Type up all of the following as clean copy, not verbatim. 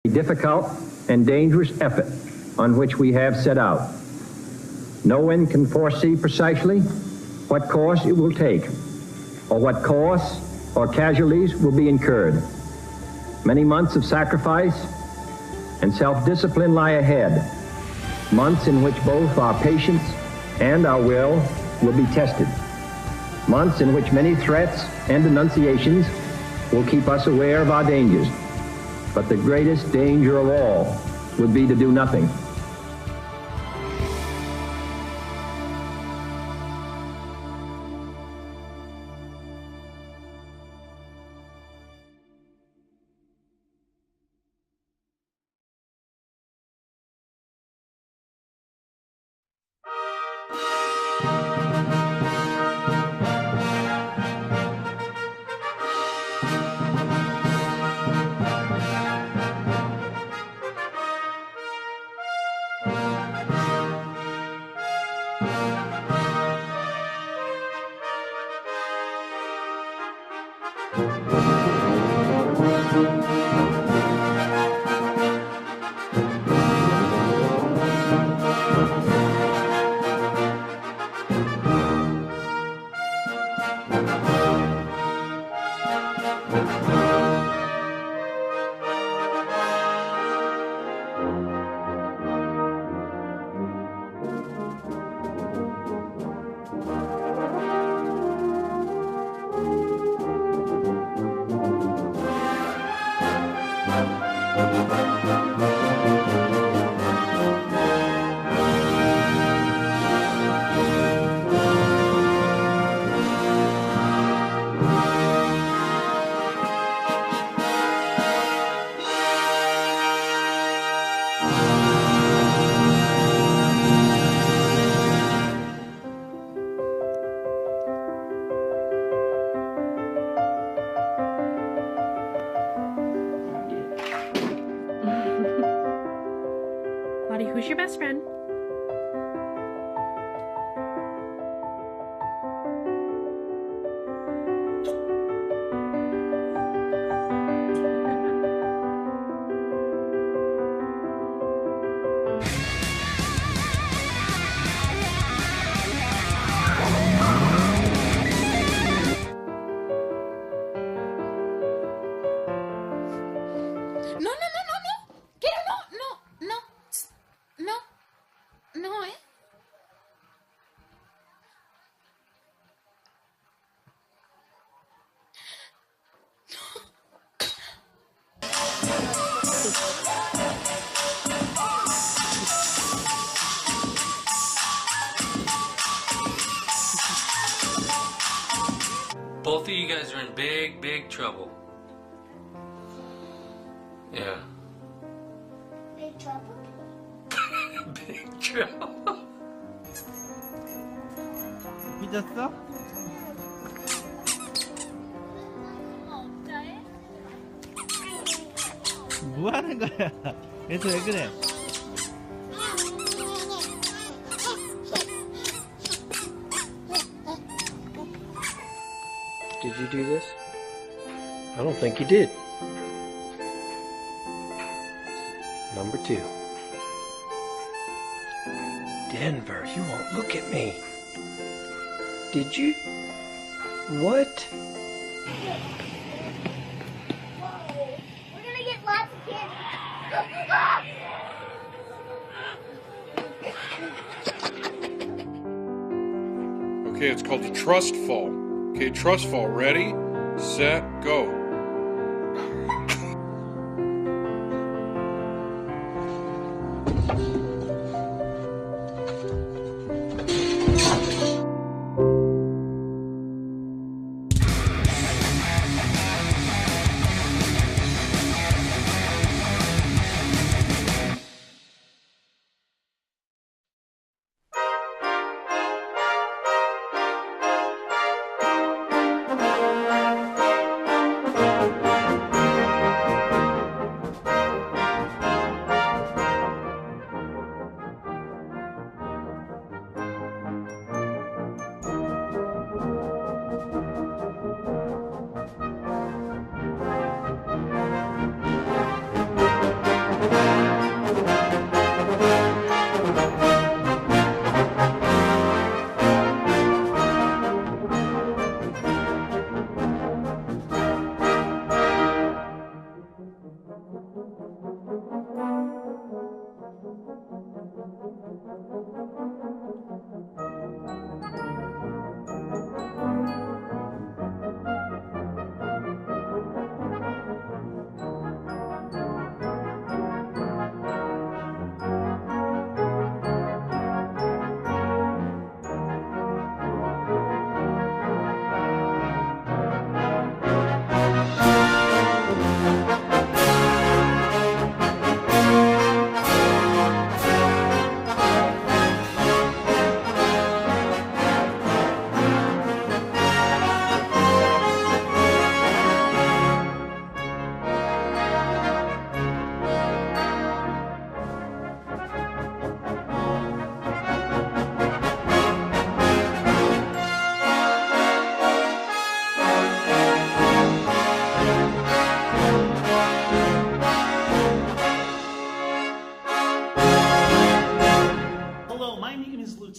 A difficult and dangerous effort on which we have set out. No one can foresee precisely what course it will take, or what costs or casualties will be incurred. Many months of sacrifice and self-discipline lie ahead, months in which both our patience and our will be tested, months in which many threats and denunciations will keep us aware of our dangers. But the greatest danger of all would be to do nothing. Who's your best friend? Both of you guys are in big, big trouble. Yeah. Big trouble? Big trouble. 삐졌어? 뭐 하는 거야? 얘도 왜 그래? Did you do this? I don't think you did. Number 2. Denver, you won't look at me. Did you? What? We're gonna get lots of candy. Okay, it's called the trust fall. Okay, trust fall. Ready, set, go.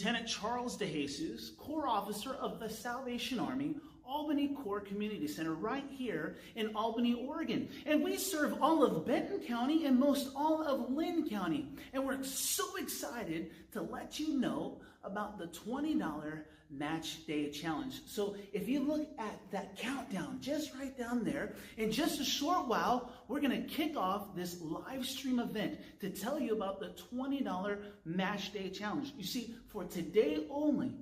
Lieutenant Charles DeJesus, Corps Officer of the Salvation Army, Albany Corps Community Center right here in Albany, Oregon. And we serve all of Benton County and most all of Lynn County. And we're so excited to let you know about the $20 Match Day Challenge. So if you look at that countdown just right down there, in just a short while, we're going to kick off this live stream event to tell you about the $20 Match Day Challenge. You see, for today only,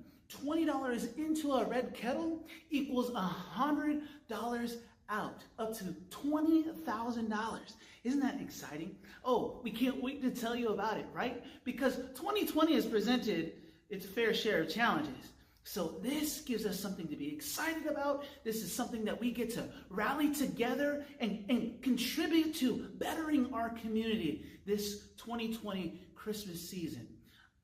$20 into a Red Kettle equals $100 out, up to $20,000. Isn't that exciting? Oh, we can't wait to tell you about it, right? Because 2020 has presented its fair share of challenges. So this gives us something to be excited about. This is something that we get to rally together and contribute to bettering our community this 2020 Christmas season.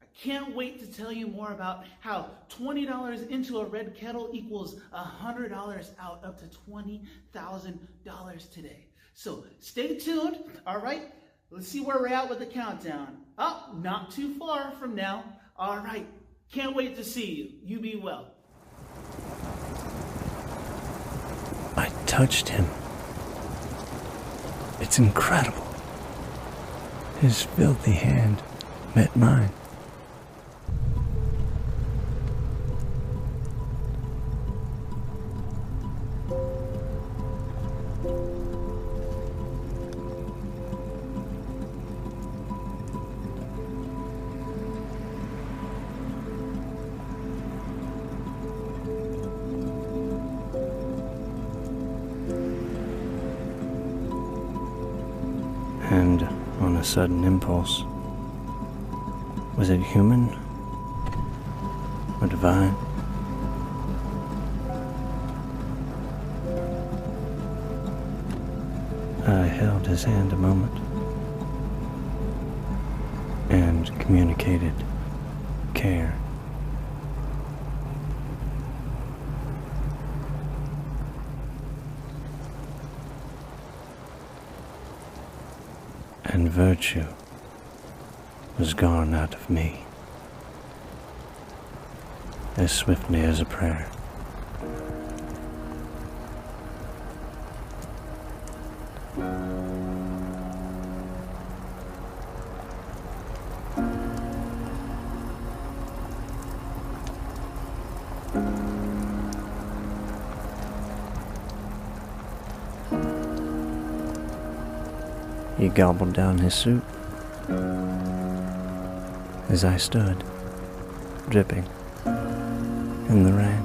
I can't wait to tell you more about how $20 into a Red Kettle equals $100 out, up to $20,000 today. So stay tuned, all right? Let's see where we're at with the countdown. Oh, not too far from now. All right, can't wait to see you. You be well. I touched him. It's incredible. His filthy hand met mine. And on a sudden impulse, was it human or divine? I held his hand a moment and communicated care. And virtue was gone out of me as swiftly as a prayer. He gobbled down his soup as I stood, dripping in the rain.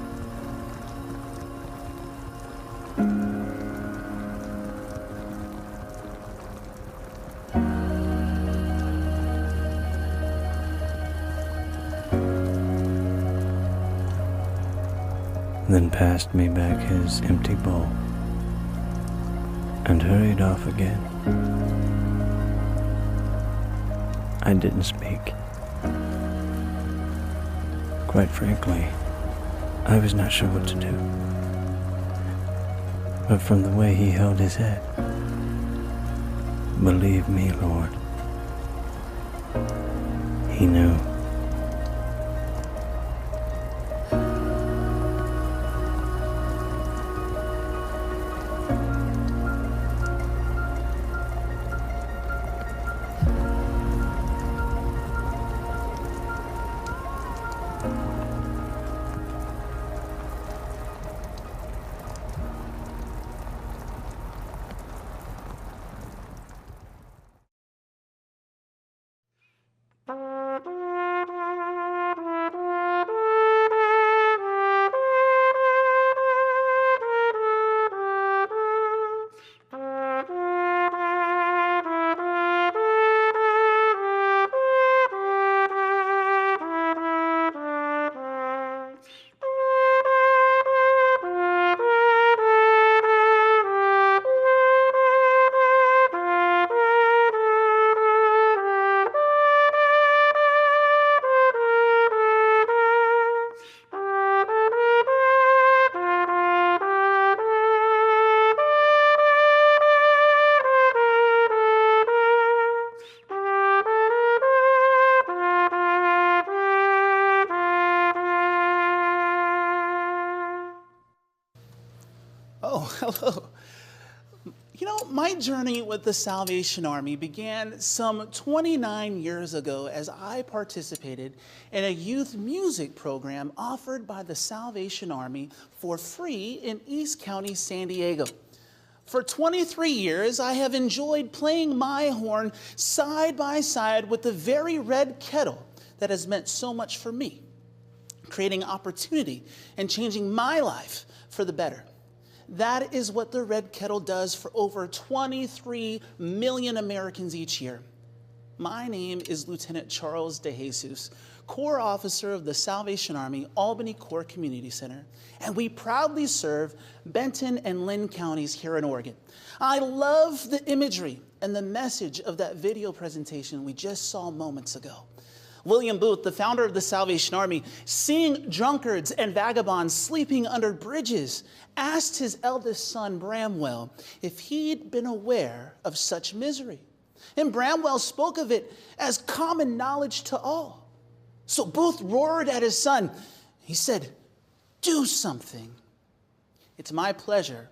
Then passed me back his empty bowl and hurried off again. I didn't speak. Quite frankly, I was not sure what to do. But from the way he held his head, believe me, Lord, he knew. Hello. You know, my journey with the Salvation Army began some 29 years ago as I participated in a youth music program offered by the Salvation Army for free in East County, San Diego. For 23 years, I have enjoyed playing my horn side by side with the very Red Kettle that has meant so much for me, creating opportunity and changing my life for the better. That is what the Red Kettle does for over 23 million Americans each year. My name is Lieutenant Charles DeJesus, Corps Officer of the Salvation Army Albany Corps Community Center, and we proudly serve Benton and Lynn counties here in Oregon. I love the imagery and the message of that video presentation we just saw moments ago. William Booth, the founder of the Salvation Army, seeing drunkards and vagabonds sleeping under bridges, asked his eldest son, Bramwell, if he'd been aware of such misery. And Bramwell spoke of it as common knowledge to all. So Booth roared at his son. He said, "Do something." It's my pleasure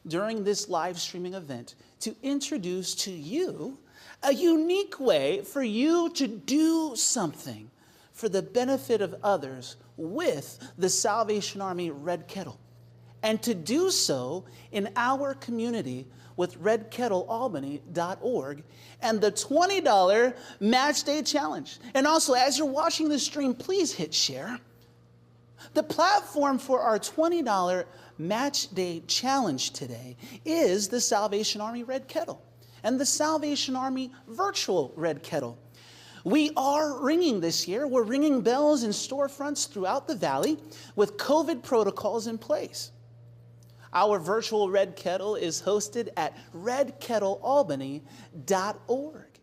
during this live streaming event to introduce to you a unique way for you to do something for the benefit of others with the Salvation Army Red Kettle, and to do so in our community with redkettlealbany.org and the $20 Match Day Challenge. And also, as you're watching this stream, please hit share. The platform for our $20 Match Day Challenge today is the Salvation Army Red Kettle and the Salvation Army Virtual Red Kettle. We are ringing this year. We're ringing bells in storefronts throughout the valley with COVID protocols in place. Our virtual Red Kettle is hosted at redkettlealbany.org.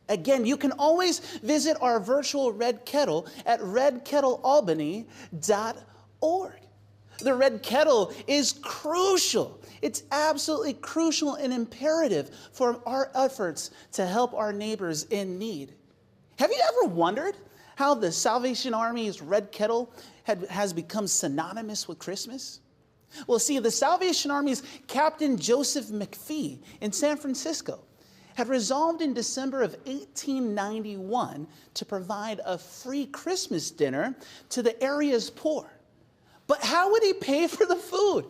Again, you can always visit our virtual Red Kettle at redkettlealbany.org. The Red Kettle is crucial. It's absolutely crucial and imperative for our efforts to help our neighbors in need. Have you ever wondered how the Salvation Army's Red Kettle has become synonymous with Christmas? Well, see, the Salvation Army's Captain Joseph McPhee in San Francisco had resolved in December of 1891 to provide a free Christmas dinner to the area's poor. But how would he pay for the food?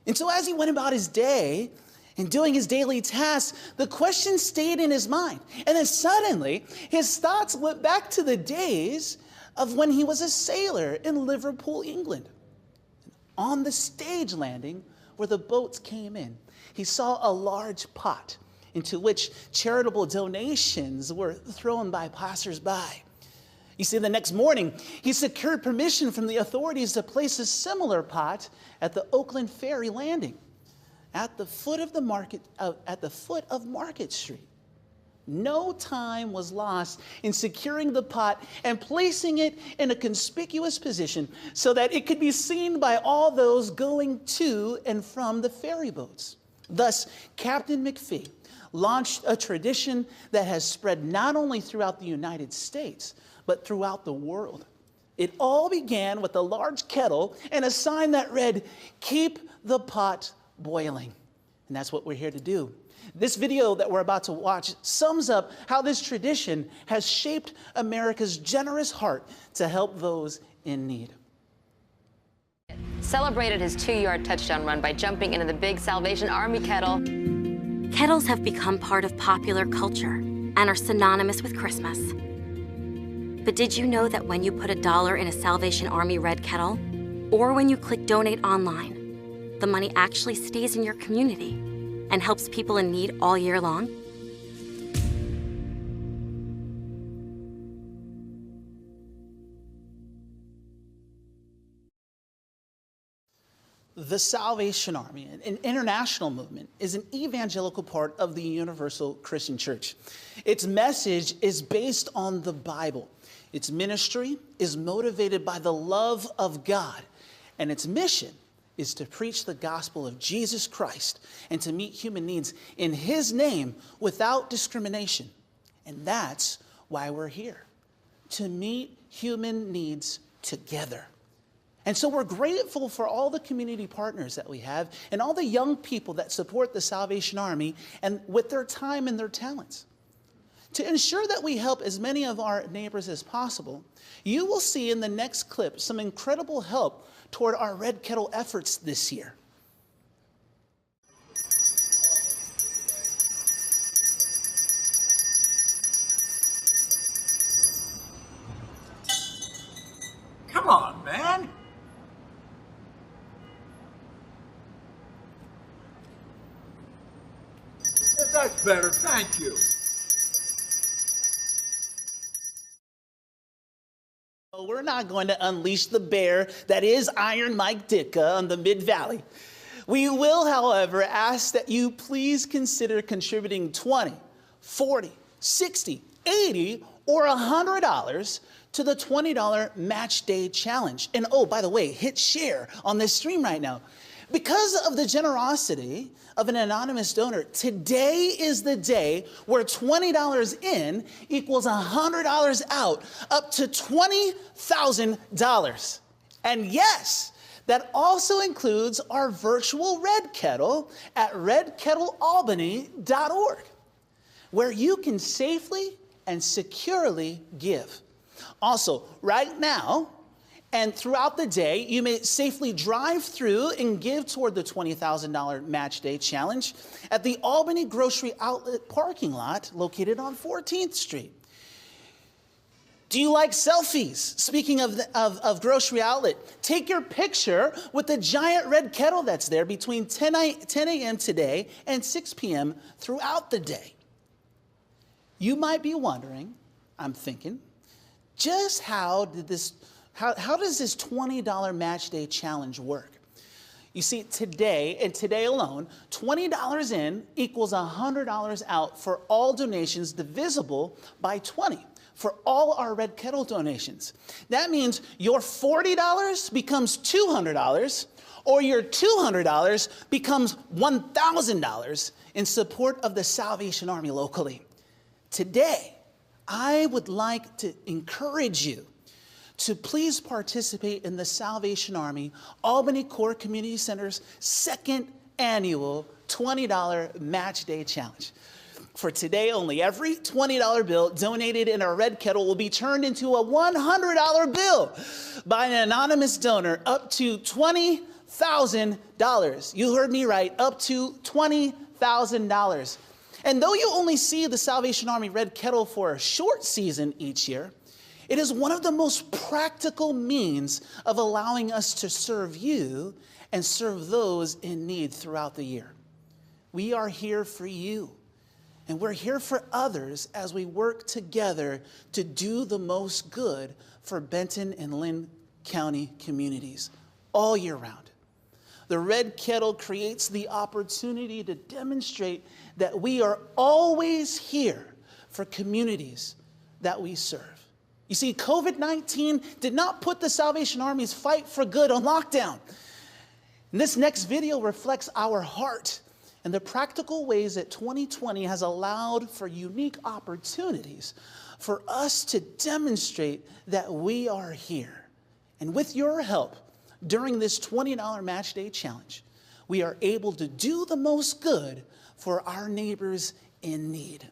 And so as he went about his day and doing his daily tasks, the question stayed in his mind. And then suddenly, his thoughts went back to the days of when he was a sailor in Liverpool, England. On the stage landing where the boats came in, he saw a large pot into which charitable donations were thrown by passersby. You see, the next morning, he secured permission from the authorities to place a similar pot at the Oakland Ferry landing at the foot of Market Street. No time was lost in securing the pot and placing it in a conspicuous position so that it could be seen by all those going to and from the ferry boats. Thus, Captain McPhee launched a tradition that has spread not only throughout the United States, but throughout the world. It all began with a large kettle and a sign that read, "Keep the pot boiling." And that's what we're here to do. This video that we're about to watch sums up how this tradition has shaped America's generous heart to help those in need. Celebrated his 2-yard touchdown run by jumping into the big Salvation Army kettle. Kettles have become part of popular culture and are synonymous with Christmas. But did you know that when you put $1 in a Salvation Army Red Kettle, or when you click donate online, the money actually stays in your community and helps people in need all year long? The Salvation Army, an international movement, is an evangelical part of the Universal Christian Church. Its message is based on the Bible. Its ministry is motivated by the love of God, and its mission is to preach the gospel of Jesus Christ and to meet human needs in His name without discrimination. And that's why we're here, to meet human needs together. And so we're grateful for all the community partners that we have and all the young people that support the Salvation Army and with their time and their talents. To ensure that we help as many of our neighbors as possible, you will see in the next clip some incredible help toward our Red Kettle efforts this year. Come on, man. That's better, thank you. We're not going to unleash the bear that is Iron Mike Ditka on the Mid-Valley. We will, however, ask that you please consider contributing $20, $40, $60, $80, or $100 to the $20 Match Day Challenge. And oh, by the way, hit share on this stream right now. Because of the generosity of an anonymous donor, today is the day where $20 in equals $100 out, up to $20,000. And yes, that also includes our virtual Red Kettle at redkettlealbany.org, where you can safely and securely give. Also, right now, and throughout the day, you may safely drive through and give toward the $20,000 Match Day Challenge at the Albany Grocery Outlet parking lot located on 14th Street. Do you like selfies? Speaking of Grocery Outlet, take your picture with the giant red kettle that's there between 10 a.m. today and 6 p.m. throughout the day. You might be wondering, I'm thinking, just how does this $20 Match Day Challenge work? You see, today, and today alone, $20 in equals $100 out for all donations divisible by 20 for all our Red Kettle donations. That means your $40 becomes $200, or your $200 becomes $1,000 in support of the Salvation Army locally. Today, I would like to encourage you to please participate in the Salvation Army Albany Core Community Center's second annual $20 Match Day Challenge. For today only, every $20 bill donated in our Red Kettle will be turned into a $100 bill by an anonymous donor up to $20,000. You heard me right, up to $20,000. And though you only see the Salvation Army Red Kettle for a short season each year, it is one of the most practical means of allowing us to serve you and serve those in need throughout the year. We are here for you, and we're here for others as we work together to do the most good for Benton and Lynn County communities all year round. The Red Kettle creates the opportunity to demonstrate that we are always here for communities that we serve. You see, COVID-19 did not put the Salvation Army's fight for good on lockdown. And this next video reflects our heart and the practical ways that 2020 has allowed for unique opportunities for us to demonstrate that we are here. And with your help, during this $20 Match Day Challenge, we are able to do the most good for our neighbors in need.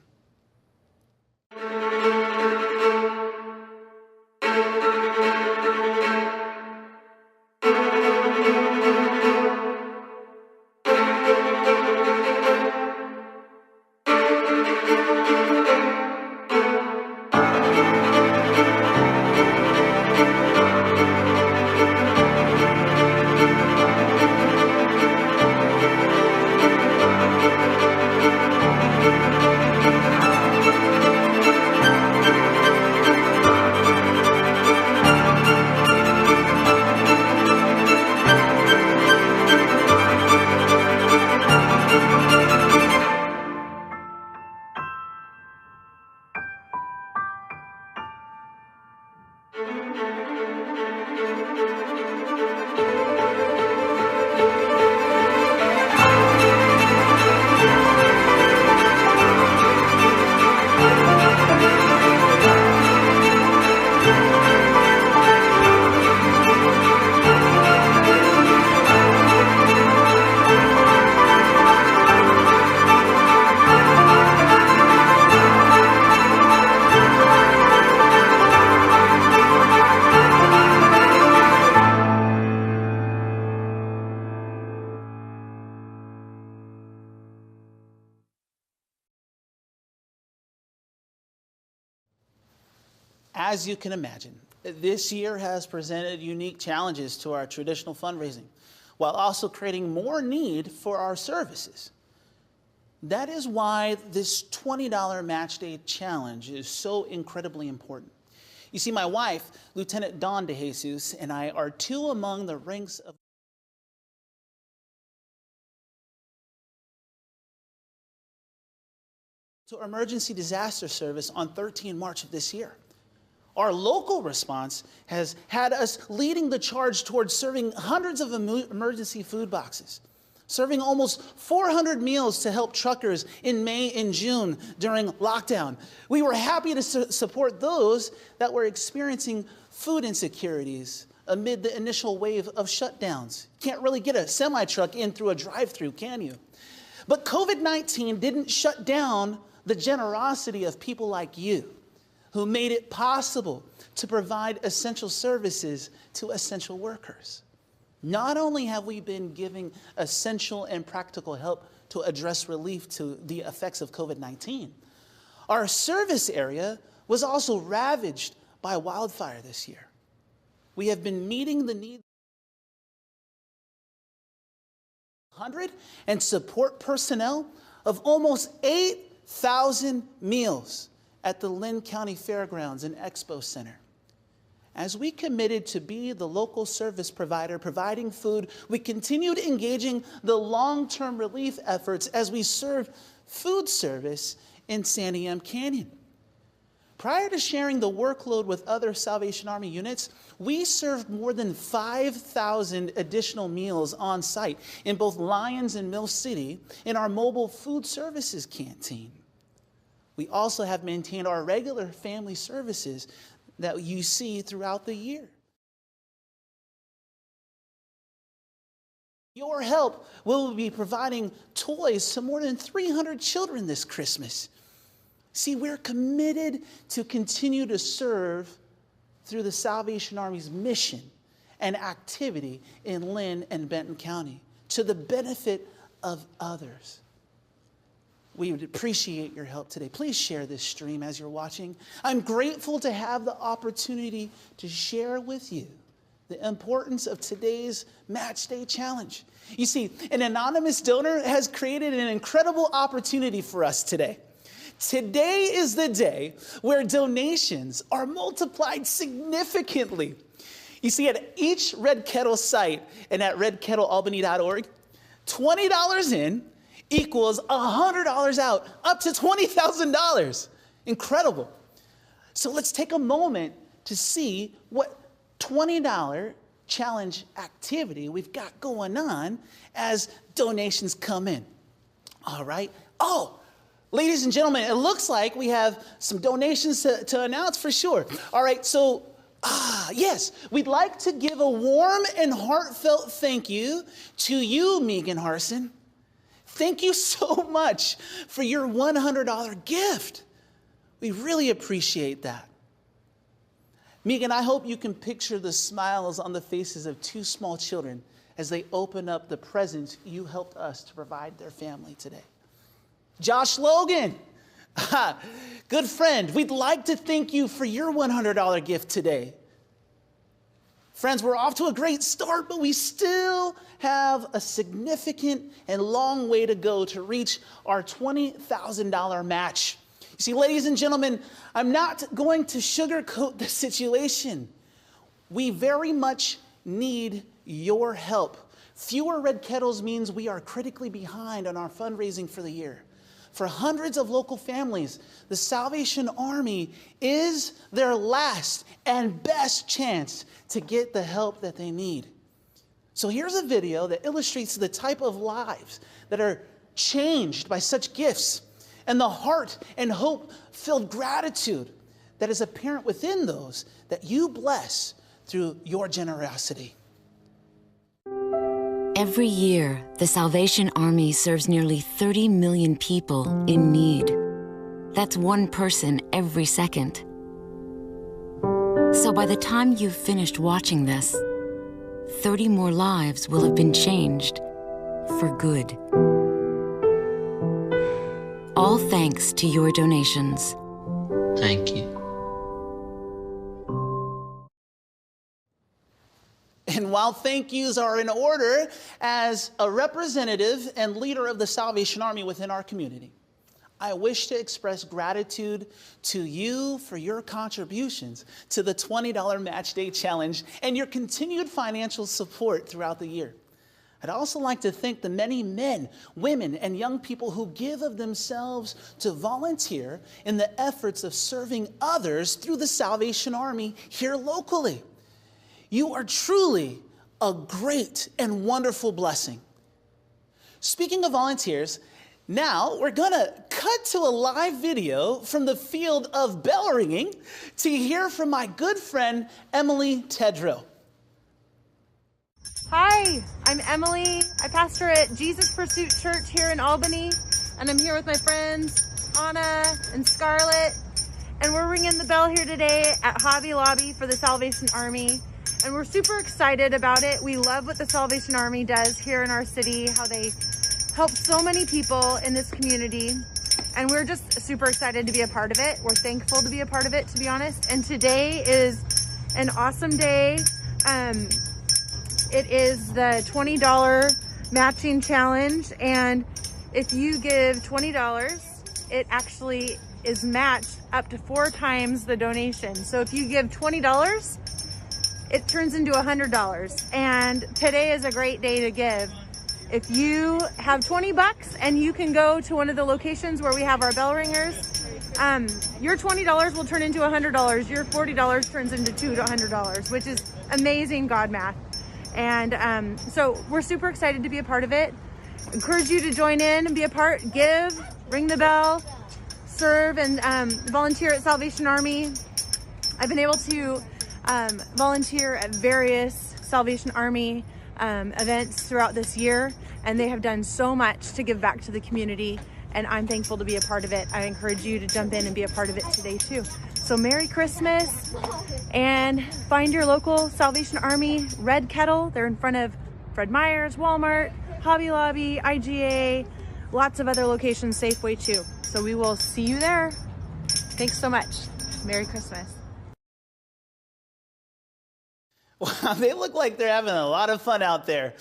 As you can imagine, this year has presented unique challenges to our traditional fundraising, while also creating more need for our services. That is why this $20 Match Day Challenge is so incredibly important. You see, my wife, Lieutenant Dawn DeJesus, and I are two among the ranks of to emergency disaster service on 13 March of this year. Our local response has had us leading the charge towards serving hundreds of emergency food boxes, serving almost 400 meals to help truckers in May and June during lockdown. We were happy to support those that were experiencing food insecurities amid the initial wave of shutdowns. Can't really get a semi-truck in through a drive-through, can you? But COVID-19 didn't shut down the generosity of people like you, who made it possible to provide essential services to essential workers. Not only have we been giving essential and practical help to address relief to the effects of COVID-19, our service area was also ravaged by wildfire this year. We have been meeting the needs of 100 and support personnel of almost 8,000 meals at the Lynn County Fairgrounds and Expo Center. As we committed to be the local service provider providing food, we continued engaging the long-term relief efforts as we served food service in Santiam Canyon. Prior to sharing the workload with other Salvation Army units, we served more than 5,000 additional meals on site in both Lyons and Mill City in our mobile food services canteen. We also have maintained our regular family services that you see throughout the year. Your help will be providing toys to more than 300 children this Christmas. See, we're committed to continue to serve through the Salvation Army's mission and activity in Lynn and Benton County to the benefit of others. We would appreciate your help today. Please share this stream as you're watching. I'm grateful to have the opportunity to share with you the importance of today's Match Day Challenge. You see, an anonymous donor has created an incredible opportunity for us today. Today is the day where donations are multiplied significantly. You see, at each Red Kettle site and at redkettlealbany.org, $20 in equals $100 out, up to $20,000. Incredible. So let's take a moment to see what $20 challenge activity we've got going on as donations come in. All right. Oh, ladies and gentlemen, it looks like we have some donations to announce for sure. All right. So, yes, we'd like to give a warm and heartfelt thank you to you, Megan Harson. Thank you so much for your $100 gift. We really appreciate that. Megan, I hope you can picture the smiles on the faces of two small children as they open up the presents you helped us to provide their family today. Josh Logan, good friend, we'd like to thank you for your $100 gift today. Friends, we're off to a great start, but we still have a significant and long way to go to reach our $20,000 match. You see, ladies and gentlemen, I'm not going to sugarcoat the situation. We very much need your help. Fewer Red Kettles means we are critically behind on our fundraising for the year. For hundreds of local families, the Salvation Army is their last and best chance to get the help that they need. So here's a video that illustrates the type of lives that are changed by such gifts and the heart and hope-filled gratitude that is apparent within those that you bless through your generosity. Every year, the Salvation Army serves nearly 30 million people in need. That's one person every second. So by the time you've finished watching this, 30 more lives will have been changed for good. All thanks to your donations. Thank you. while thank yous are in order, as a representative and leader of the Salvation Army within our community, I wish to express gratitude to you for your contributions to the $20 Match Day Challenge and your continued financial support throughout the year. I'd also like to thank the many men, women, and young people who give of themselves to volunteer in the efforts of serving others through the Salvation Army here locally. You are truly a great and wonderful blessing. Speaking of volunteers, now we're gonna cut to a live video from the field of bell ringing to hear from my good friend, Emily Tedrow. Hi, I'm Emily. I pastor at Jesus Pursuit Church here in Albany, and I'm here with my friends Anna and Scarlett, and we're ringing the bell here today at Hobby Lobby for the Salvation Army, and we're super excited about it. We love what the Salvation Army does here in our city, how they help so many people in this community, and we're just super excited to be a part of it. We're thankful to be a part of it, to be honest, and today is an awesome day. It is the $20 matching challenge, and if you give $20, it actually is matched up to 4 times the donation. So if you give $20, it turns into $100, and today is a great day to give. If you have 20 bucks and you can go to one of the locations where we have our bell ringers, your $20 will turn into $100. Your $40 turns into $200, which is amazing God math. And so we're super excited to be a part of it. Encourage you to join in and be a part, give, ring the bell, serve, and volunteer at Salvation Army. I've been able to volunteer at various Salvation Army events throughout this year, and they have done so much to give back to the community, and I'm thankful to be a part of it. I encourage you to jump in and be a part of it today too. So Merry Christmas, and find your local Salvation Army Red Kettle. They're in front of Fred Meyer's, Walmart, Hobby Lobby, IGA, lots of other locations, Safeway too. So we will see you there. Thanks so much. Merry Christmas. Wow, they look like they're having a lot of fun out there.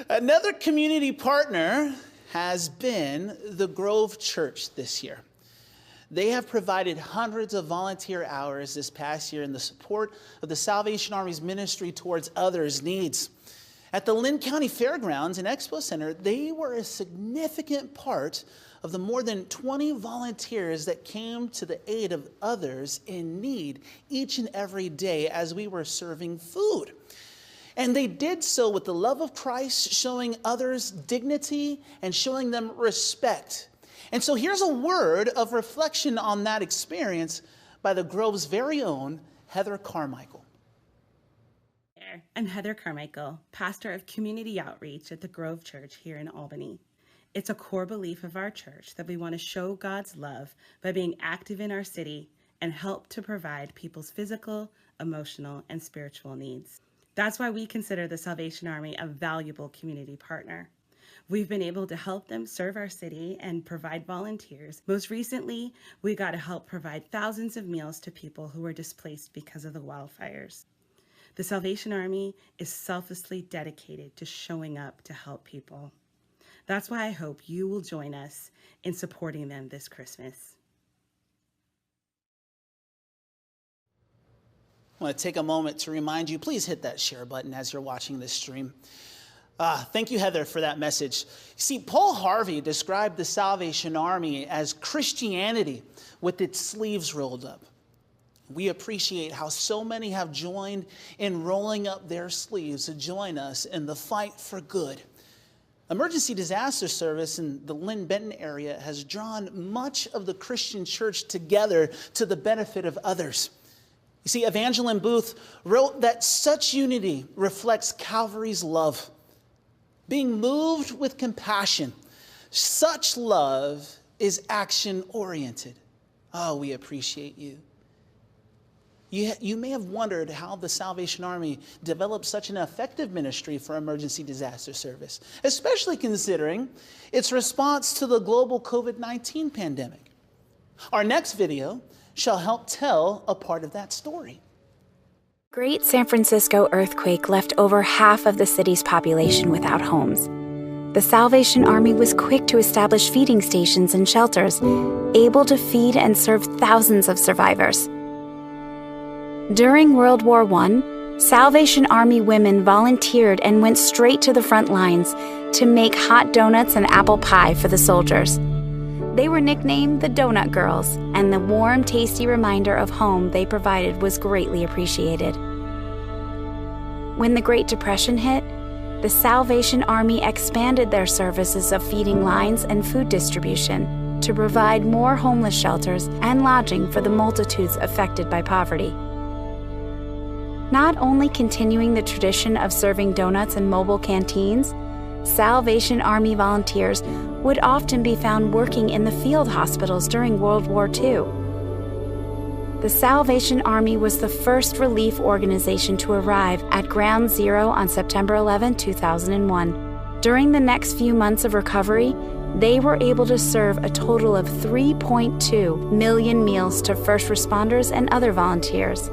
Another community partner has been the Grove Church this year. They have provided hundreds of volunteer hours this past year in the support of the Salvation Army's ministry towards others' needs. At the Lynn County Fairgrounds and Expo Center, they were a significant part of the more than 20 volunteers that came to the aid of others in need each and every day as we were serving food. And they did so with the love of Christ, showing others dignity and showing them respect. And so here's a word of reflection on that experience by the Grove's very own Heather Carmichael. I'm Heather Carmichael, pastor of community outreach at the Grove Church here in Albany. It's a core belief of our church that we want to show God's love by being active in our city and help to provide people's physical, emotional, and spiritual needs. That's why we consider the Salvation Army a valuable community partner. We've been able to help them serve our city and provide volunteers. Most recently, we got to help provide thousands of meals to people who were displaced because of the wildfires. The Salvation Army is selflessly dedicated to showing up to help people. That's why I hope you will join us in supporting them this Christmas. I want to take a moment to remind you, please hit that share button as you're watching this stream. Thank you, Heather, for that message. See, Paul Harvey described the Salvation Army as Christianity with its sleeves rolled up. We appreciate how so many have joined in rolling up their sleeves to join us in the fight for good. Emergency disaster service in the Lynn-Benton area has drawn much of the Christian church together to the benefit of others. You see, Evangeline Booth wrote that such unity reflects Calvary's love. Being moved with compassion, such love is action-oriented. Oh, we appreciate you. You may have wondered how the Salvation Army developed such an effective ministry for emergency disaster service, especially considering its response to the global COVID-19 pandemic. Our next video shall help tell a part of that story. Great San Francisco earthquake left over half of the city's population without homes. The Salvation Army was quick to establish feeding stations and shelters, able to feed and serve thousands of survivors. During World War I, Salvation Army women volunteered and went straight to the front lines to make hot donuts and apple pie for the soldiers. They were nicknamed the Donut Girls, and the warm, tasty reminder of home they provided was greatly appreciated. When the Great Depression hit, the Salvation Army expanded their services of feeding lines and food distribution to provide more homeless shelters and lodging for the multitudes affected by poverty. Not only continuing the tradition of serving donuts in mobile canteens, Salvation Army volunteers would often be found working in the field hospitals during World War II. The Salvation Army was the first relief organization to arrive at Ground Zero on September 11, 2001. During the next few months of recovery, they were able to serve a total of 3.2 million meals to first responders and other volunteers.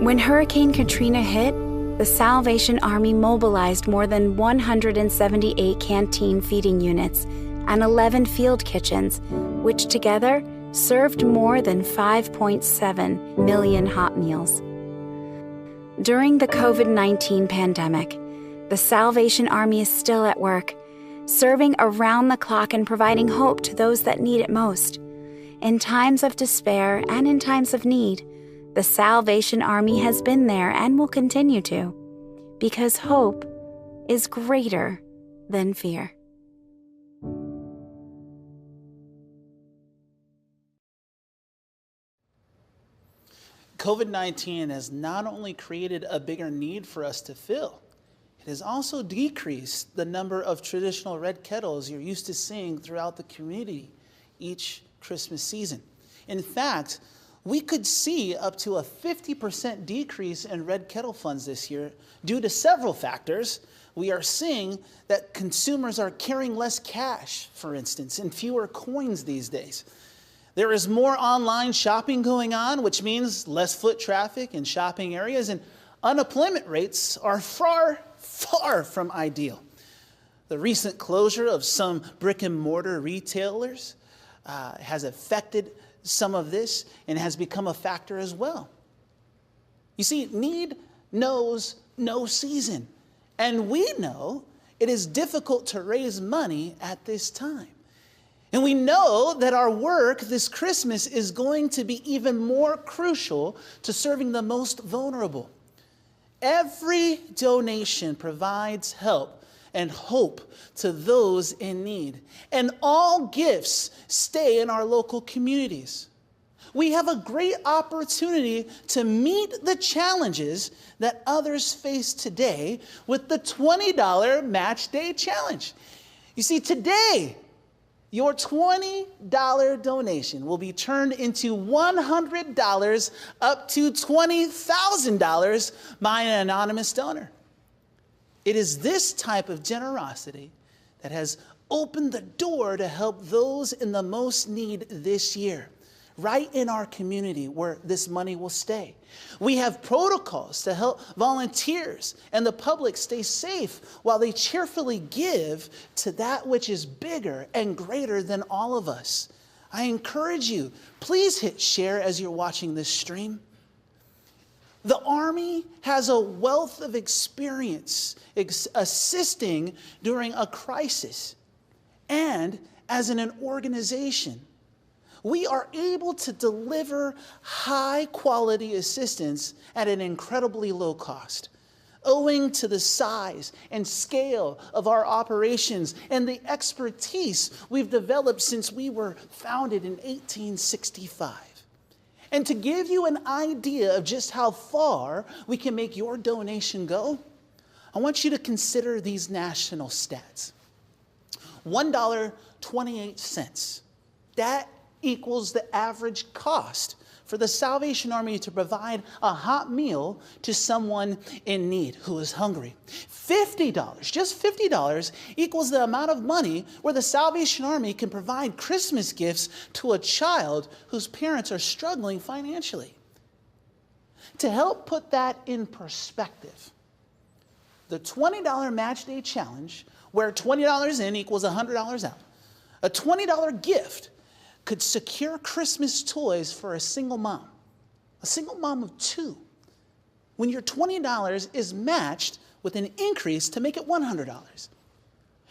When Hurricane Katrina hit, the Salvation Army mobilized more than 178 canteen feeding units and 11 field kitchens, which together served more than 5.7 million hot meals. During the COVID-19 pandemic, the Salvation Army is still at work, serving around the clock and providing hope to those that need it most. In times of despair and in times of need, the Salvation Army has been there and will continue to, because hope is greater than fear. COVID-19 has not only created a bigger need for us to fill, it has also decreased the number of traditional red kettles you're used to seeing throughout the community each Christmas season. In fact, we could see up to a 50% decrease in red kettle funds this year due to several factors. We are seeing that consumers are carrying less cash, for instance, and fewer coins these days. There is more online shopping going on, which means less foot traffic in shopping areas, and unemployment rates are far, far from ideal. The recent closure of some brick and mortar retailers has affected some of this and has become a factor as well. You see, need knows no season, and we know it is difficult to raise money at this time. And we know that our work this Christmas is going to be even more crucial to serving the most vulnerable. Every donation provides help and hope to those in need. And all gifts stay in our local communities. We have a great opportunity to meet the challenges that others face today with the $20 Match Day Challenge. You see, today, your $20 donation will be turned into $100 up to $20,000 by an anonymous donor. It is this type of generosity that has opened the door to help those in the most need this year, right in our community where this money will stay. We have protocols to help volunteers and the public stay safe while they cheerfully give to that which is bigger and greater than all of us. I encourage you, please hit share as you're watching this stream. The Army has a wealth of experience assisting during a crisis. And as an organization, we are able to deliver high-quality assistance at an incredibly low cost, owing to the size and scale of our operations and the expertise we've developed since we were founded in 1865. And to give you an idea of just how far we can make your donation go, I want you to consider these national stats. $1.28. That equals the average cost for the Salvation Army to provide a hot meal to someone in need who is hungry. $50, just $50, equals the amount of money where the Salvation Army can provide Christmas gifts to a child whose parents are struggling financially. To help put that in perspective, the $20 match day challenge, where $20 in equals $100 out, a $20 gift could secure Christmas toys for a single mom of 2, when your $20 is matched with an increase to make it $100.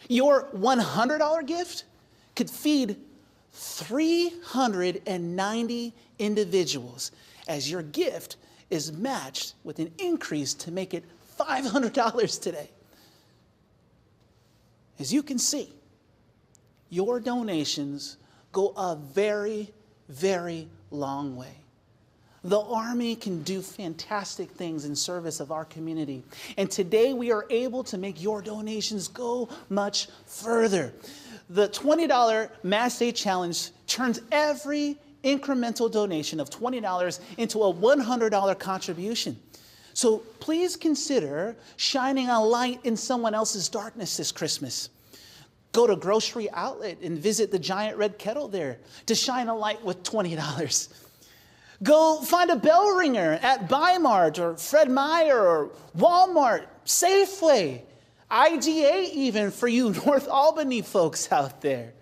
Your $100 gift could feed 390 individuals, as your gift is matched with an increase to make it $500 today. As you can see, your donations go a very, very long way. The Army can do fantastic things in service of our community. And today we are able to make your donations go much further. The $20 Match Day Challenge turns every incremental donation of $20 into a $100 contribution. So please consider shining a light in someone else's darkness this Christmas. Go to Grocery Outlet and visit the giant Red Kettle there to shine a light with $20. Go find a bell ringer at Bi-Mart or Fred Meyer or Walmart, Safeway, IGA even for you North Albany folks out there.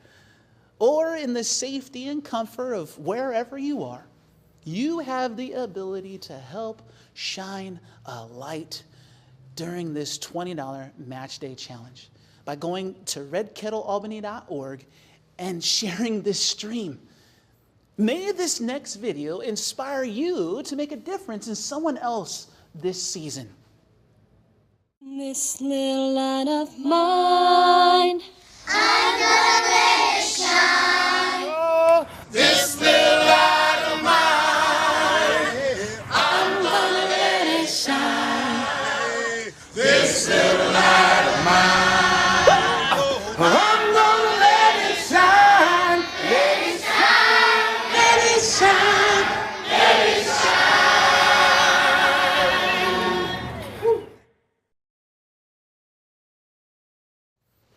Or in the safety and comfort of wherever you are, you have the ability to help shine a light during this $20 Match Day Challenge by going to redkettlealbany.org and sharing this stream. May this next video inspire you to make a difference in someone else this season. This little light of mine, I'm gonna let it shine. Oh, this little light of mine, I'm gonna let it shine. This little light of mine, I'm gonna let it shine. Let it shine, let it shine, let it shine.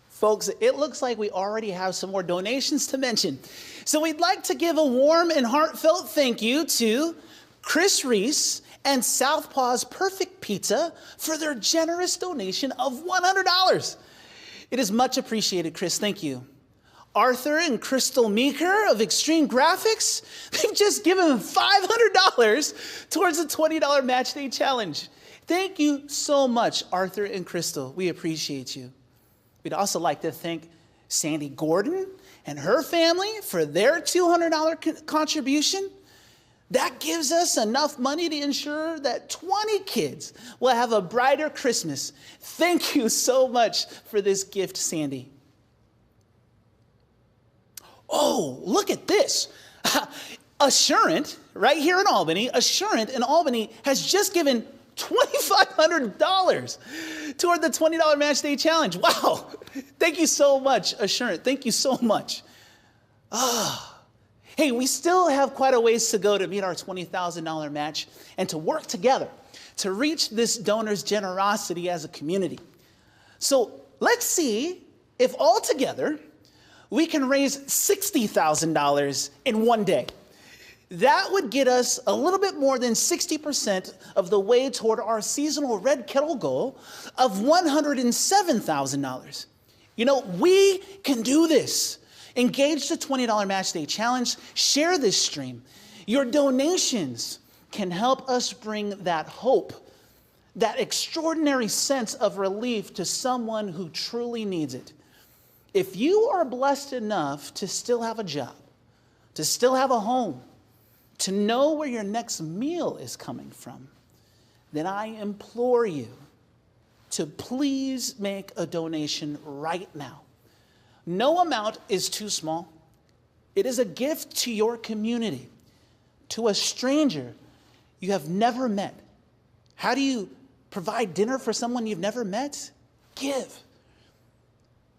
Folks, it looks like we already have some more donations to mention. So we'd like to give a warm and heartfelt thank you to Chris Reese and Southpaw's Perfect Pizza for their generous donation of $100. It is much appreciated, Chris. Thank you. Arthur and Crystal Meeker of Extreme Graphics, they've just given $500 towards the $20 Match Day Challenge. Thank you so much, Arthur and Crystal. We appreciate you. We'd also like to thank Sandy Gordon and her family for their $200 contribution. That gives us enough money to ensure that 20 kids will have a brighter Christmas. Thank you so much for this gift, Sandy. Oh, look at this. Assurant, right here in Albany, Assurant in Albany has just given $2,500 toward the $20 Match Day Challenge. Wow. Thank you so much, Assurant. Thank you so much. Hey, we still have quite a ways to go to meet our $20,000 match and to work together to reach this donor's generosity as a community. So let's see if all together we can raise $60,000 in one day. That would get us a little bit more than 60% of the way toward our seasonal Red Kettle goal of $107,000. You know, we can do this. Engage the $20 Match Day Challenge. Share this stream. Your donations can help us bring that hope, that extraordinary sense of relief to someone who truly needs it. If you are blessed enough to still have a job, to still have a home, to know where your next meal is coming from, then I implore you to please make a donation right now. No amount is too small. It is a gift to your community, to a stranger you have never met. How do you provide dinner for someone you've never met? Give.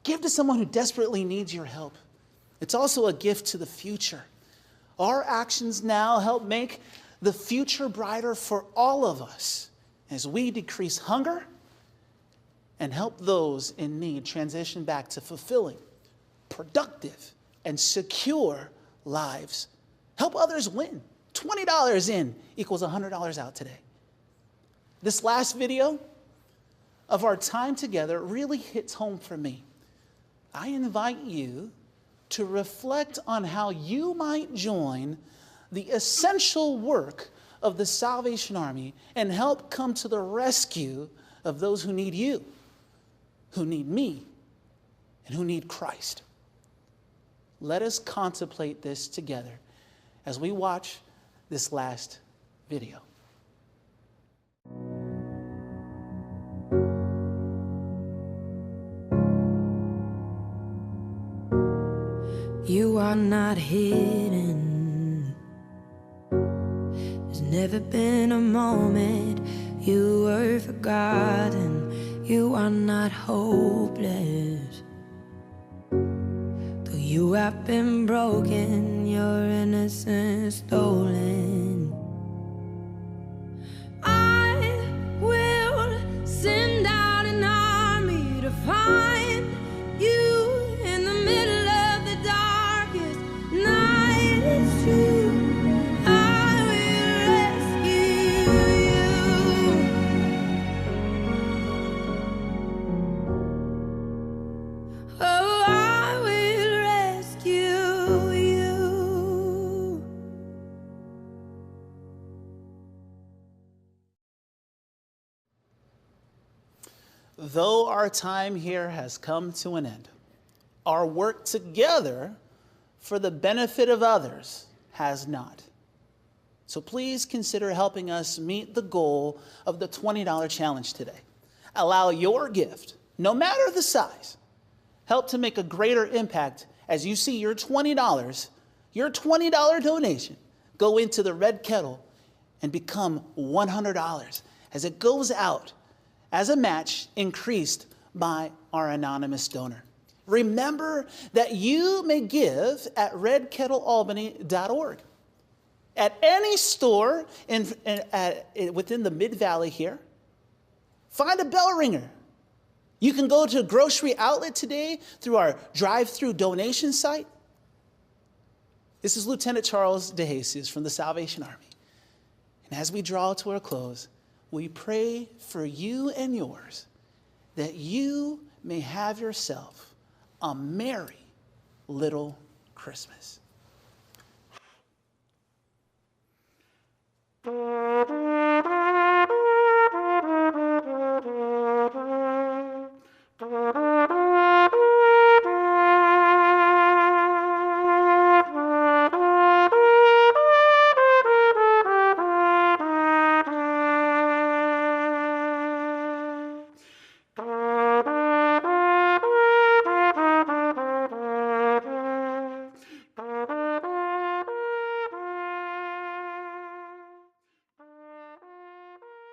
Give to someone who desperately needs your help. It's also a gift to the future. Our actions now help make the future brighter for all of us as we decrease hunger and help those in need transition back to fulfilling, productive, and secure lives. Help others win. $20 in equals $100 out today. This last video of our time together really hits home for me. I invite you to reflect on how you might join the essential work of the Salvation Army and help come to the rescue of those who need you, who need me, and who need Christ. Let us contemplate this together as we watch this last video. You are not hidden. There's never been a moment you were forgotten. You are not hopeless. Though you have been broken, your innocence stolen. I will send out an army to find you in the middle of the darkest night. It's true, I will rescue you. Oh, I will rescue you. Though our time here has come to an end, our work together for the benefit of others has not. So please consider helping us meet the goal of the $20 challenge today. Allow your gift, no matter the size, help to make a greater impact as you see your $20 donation go into the Red Kettle and become $100 as it goes out as a match increased by our anonymous donor. Remember that you may give at redkettlealbany.org. At any store within the Mid-Valley here, find a bell ringer. You can go to a grocery outlet today through our drive-through donation site. This is Lieutenant Charles DeJesus from the Salvation Army. And as we draw to our close, we pray for you and yours that you may have yourself a merry little Christmas.